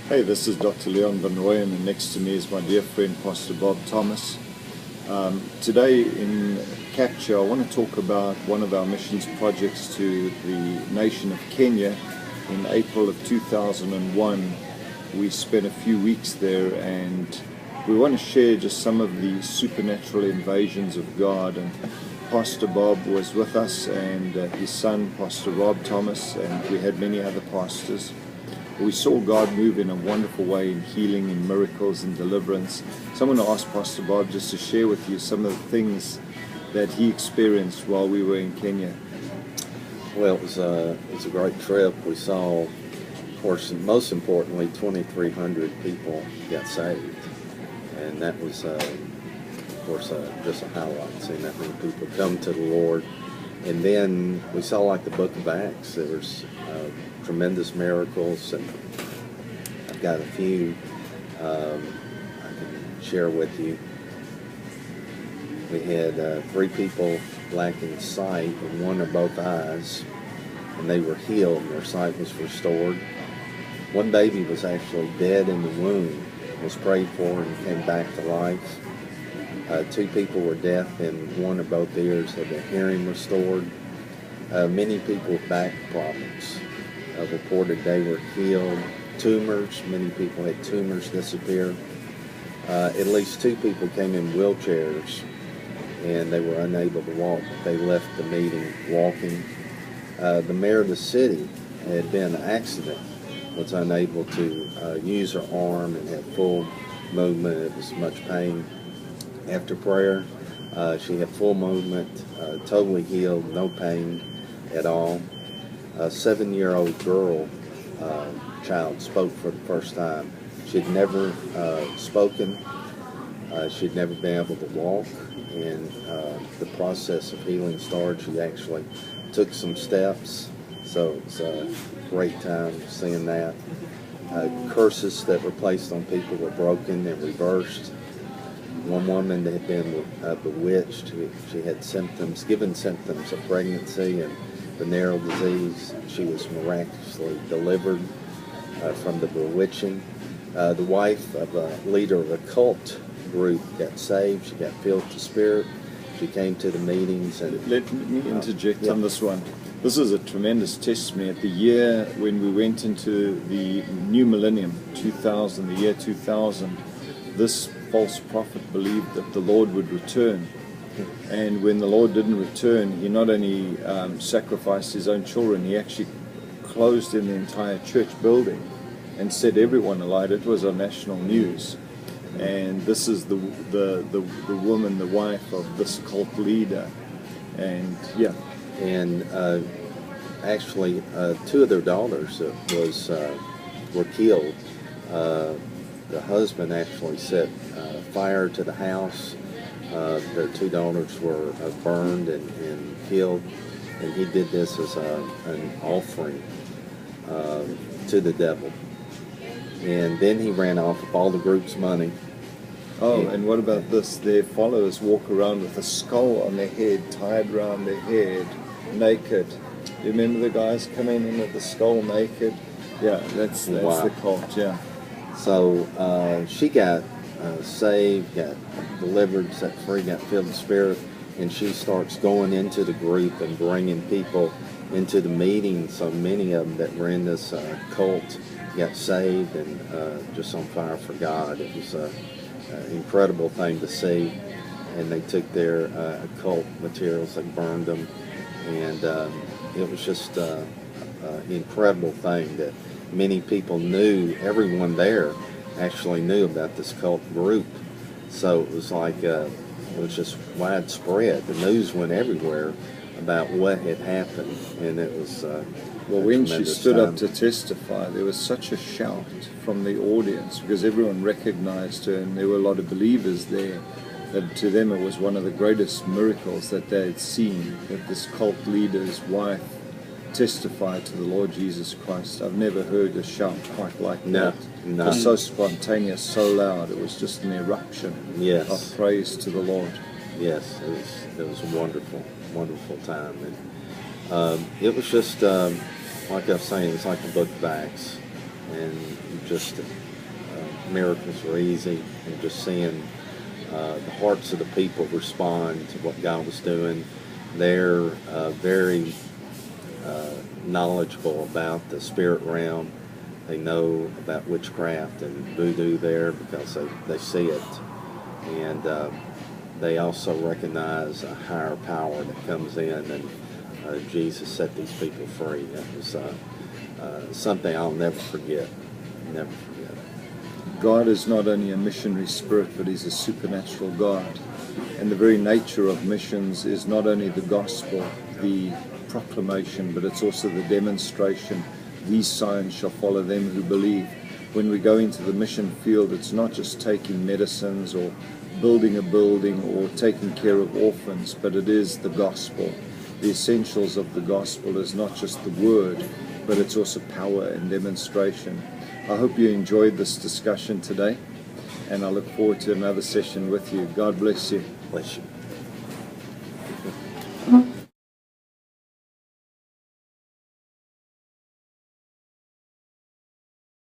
Hey, this is Dr. Leon Van Rooyen, and next to me is my dear friend Pastor Bob Thomas. Today in Capture, I want to talk about one of our missions projects to the nation of Kenya. In April of 2001, we spent a few weeks there, and we want to share just some of the supernatural invasions of God. And Pastor Bob was with us, and his son, Pastor Rob Thomas, and we had many other pastors. We saw God move in a wonderful way in healing, in miracles, and deliverance. So I'm going to ask Pastor Bob just to share with you some of the things that he experienced while we were in Kenya. Well, it was a great trip. We saw, of course, most importantly, 2,300 people got saved. And that was, of course, just a highlight, seeing that many people come to the Lord. And then we saw, like the book of Acts, there was tremendous miracles, and I've got a few I can share with you. We had 3 people lacking sight in one or both eyes, and they were healed, and their sight was restored. One baby was actually dead in the womb, was prayed for and came back to life. 2 people were deaf in one or both ears, had their hearing restored. Many people with back problems reported they were healed. Tumors, many people had tumors disappear. At least 2 people came in wheelchairs and they were unable to walk. They left the meeting walking. The mayor of the city had been in an accident, was unable to use her arm and had full movement. It was much pain. After prayer, she had full movement, totally healed, no pain at all. A 7-year-old girl, child, spoke for the first time. She'd never spoken. She'd never been able to walk. And the process of healing started. She actually took some steps. So it's a great time seeing that. Curses that were placed on people were broken and reversed. One woman that had been bewitched, she had symptoms, given symptoms of pregnancy and venereal disease. She was miraculously delivered from the bewitching. The wife of a leader of a cult group got saved. She got filled with the Spirit. She came to the meetings. And let me interject on this one. This is a tremendous testimony. At the year when we went into the new millennium, 2000, the year 2000, this false prophet believed that the Lord would return. And when the Lord didn't return, he not only sacrificed his own children, he actually closed in the entire church building and set everyone alight. It was on national news. And this is the woman, the wife of this cult leader. And yeah. And actually, 2 of their daughters were killed. The husband actually set fire to the house. Their 2 daughters were burned and killed, and he did this as an offering to the devil. And then he ran off with all the group's money. Oh, and what about this? Their followers walk around with a skull on their head, tied around their head, naked. You remember the guys coming in with the skull naked? Yeah, that's Wow. The cult, yeah. So she got saved, got delivered, set free, got filled with the Spirit, and she starts going into the group and bringing people into the meeting. So many of them that were in this cult got saved and just on fire for God. It was an incredible thing to see. And they took their occult materials, they burned them, and it was just an incredible thing that many people knew. Everyone there actually knew about this cult group. So it was like, it was just widespread. The news went everywhere about what had happened, and it was well, when she stood up to testify, there was such a shout from the audience because everyone recognized her, and there were a lot of believers there, that to them it was one of the greatest miracles that they had seen, that this cult leader's wife testified to the Lord Jesus Christ. I've never heard a shout quite like that. No. It was so spontaneous, so loud. It was just an eruption of praise to the Lord. Yes, it was a wonderful time. And it was just, like I was saying, it's like the book of Acts. and just miracles were easy, and just seeing the hearts of the people respond to what God was doing. They're very knowledgeable about the spirit realm. They know about witchcraft and voodoo there because they see it. And they also recognize a higher power that comes in, and Jesus set these people free. That was something I'll never forget. Never forget. God is not only a missionary spirit, but He's a supernatural God. And the very nature of missions is not only the gospel, the proclamation, but it's also the demonstration. These signs shall follow them who believe. When we go into the mission field, it's not just taking medicines or building a building or taking care of orphans, but it is the gospel. The essentials of the gospel is not just the word, but it's also power and demonstration. I hope you enjoyed this discussion today, and I look forward to another session with you. God bless you. Bless you.